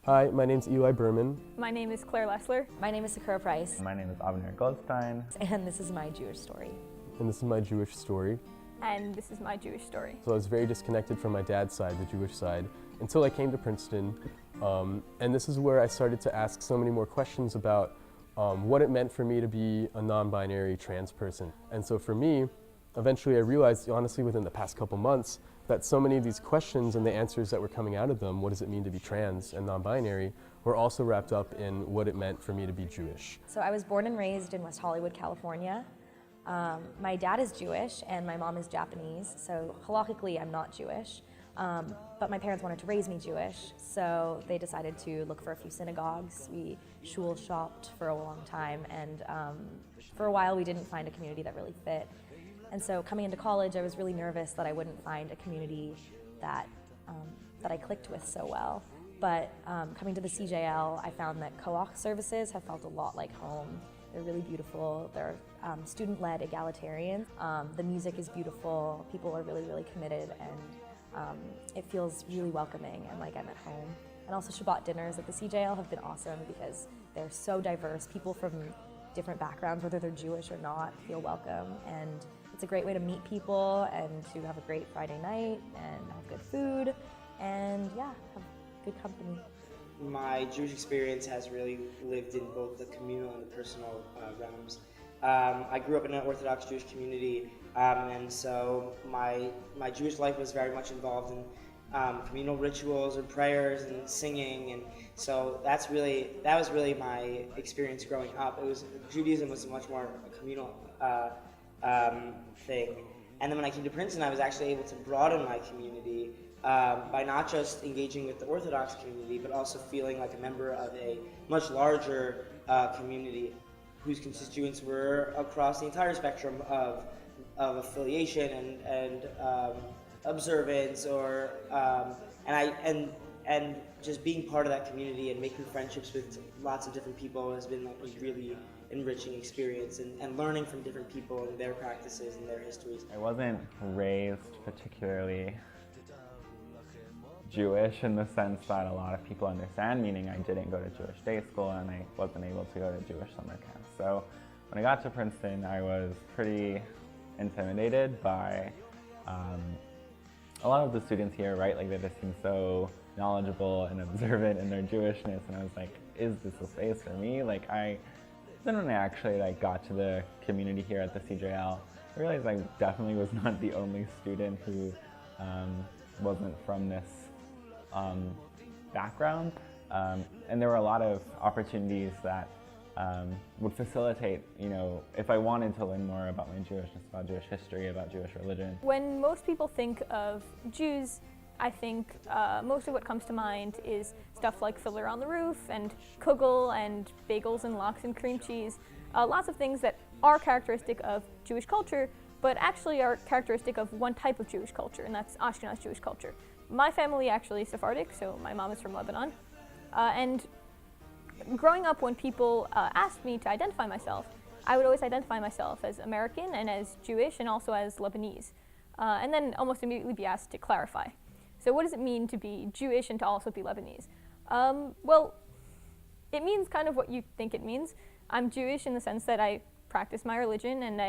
Hi, my name's Eli Berman. My name is Claire Lessler. My name is Sakura Price. My name is Avner Goldstein. And this is my Jewish story. And this is my Jewish story. And this is my Jewish story. So I was very disconnected from my dad's side, the Jewish side, until I came to Princeton. And this is where I started to ask so many more questions about what it meant for me to be a non-binary trans person. And so for me, eventually I realized, honestly, within the past couple months, that so many of these questions and the answers that were coming out of them, what does it mean to be trans and non-binary, were also wrapped up in what it meant for me to be Jewish. So I was born and raised in West Hollywood, California. My dad is Jewish and my mom is Japanese, so halakhically I'm not Jewish. But my parents wanted to raise me Jewish, so they decided to look for a few synagogues. We shul shopped for a long time, and for a while we didn't find a community that really fit. And so coming into college, I was really nervous that I wouldn't find a community that I clicked with so well. But coming to the CJL, I found that co-op services have felt a lot like home. They're really beautiful. They're student-led, egalitarian. The music is beautiful. People are really, really committed, and it feels really welcoming and like I'm at home. And also Shabbat dinners at the CJL have been awesome because they're so diverse. People from different backgrounds, whether they're Jewish or not, feel welcome. And it's a great way to meet people and to have a great Friday night and have good food and yeah, have good company. My Jewish experience has really lived in both the communal and the personal realms. I grew up in an Orthodox Jewish community, and so my Jewish life was very much involved in communal rituals and prayers and singing, and so that was really my experience growing up. Judaism was much more a communal thing, and then when I came to Princeton, I was actually able to broaden my community by not just engaging with the Orthodox community, but also feeling like a member of a much larger community whose constituents were across the entire spectrum of affiliation and observance, or and just being part of that community and making friendships with lots of different people has been like a really enriching experience, and learning from different people and their practices and their histories. I wasn't raised particularly Jewish in the sense that a lot of people understand, meaning I didn't go to Jewish day school and I wasn't able to go to Jewish summer camp. So when I got to Princeton, I was pretty intimidated by a lot of the students here, right? Like, they just seem so knowledgeable and observant in their Jewishness, and I was like, is this a space for me? Then when I actually got to the community here at the CJL, I realized I definitely was not the only student who wasn't from this background, and there were a lot of opportunities that would facilitate, if I wanted to learn more about my Jewishness, about Jewish history, about Jewish religion. When most people think of Jews, I think most of what comes to mind is stuff like Fiddler on the Roof and kugel and bagels and lox and cream cheese. Lots of things that are characteristic of Jewish culture, but actually are characteristic of one type of Jewish culture, and that's Ashkenaz Jewish culture. My family actually is Sephardic, so my mom is from Lebanon. And growing up, when people asked me to identify myself, I would always identify myself as American and as Jewish and also as Lebanese. And then almost immediately be asked to clarify. So what does it mean to be Jewish and to also be Lebanese? Well, it means kind of what you think it means. I'm Jewish in the sense that I practice my religion, and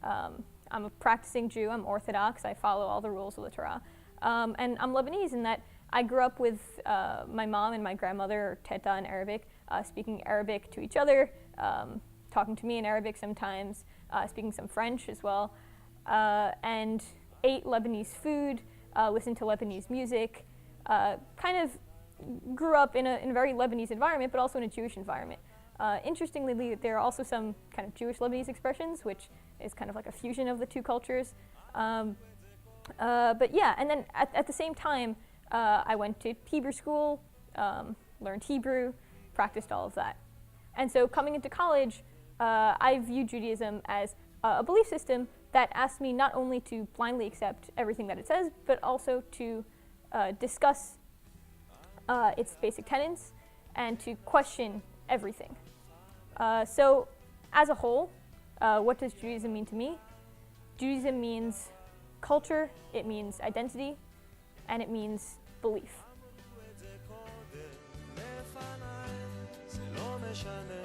I'm a practicing Jew. I'm Orthodox. I follow all the rules of the Torah. And I'm Lebanese in that I grew up with my mom and my grandmother, Teta in Arabic, speaking Arabic to each other, talking to me in Arabic sometimes, speaking some French as well, and ate Lebanese food, listened to Lebanese music, kind of grew up in a very Lebanese environment, but also in a Jewish environment. Interestingly, there are also some kind of Jewish Lebanese expressions, which is kind of like a fusion of the two cultures. But yeah, and then at the same time, I went to Hebrew school, learned Hebrew, practiced all of that. And so coming into college, I view Judaism as a belief system that asks me not only to blindly accept everything that it says, but also to discuss its basic tenets and to question everything. So as a whole, what does Judaism mean to me? Judaism means culture, it means identity, and it means belief. نشانه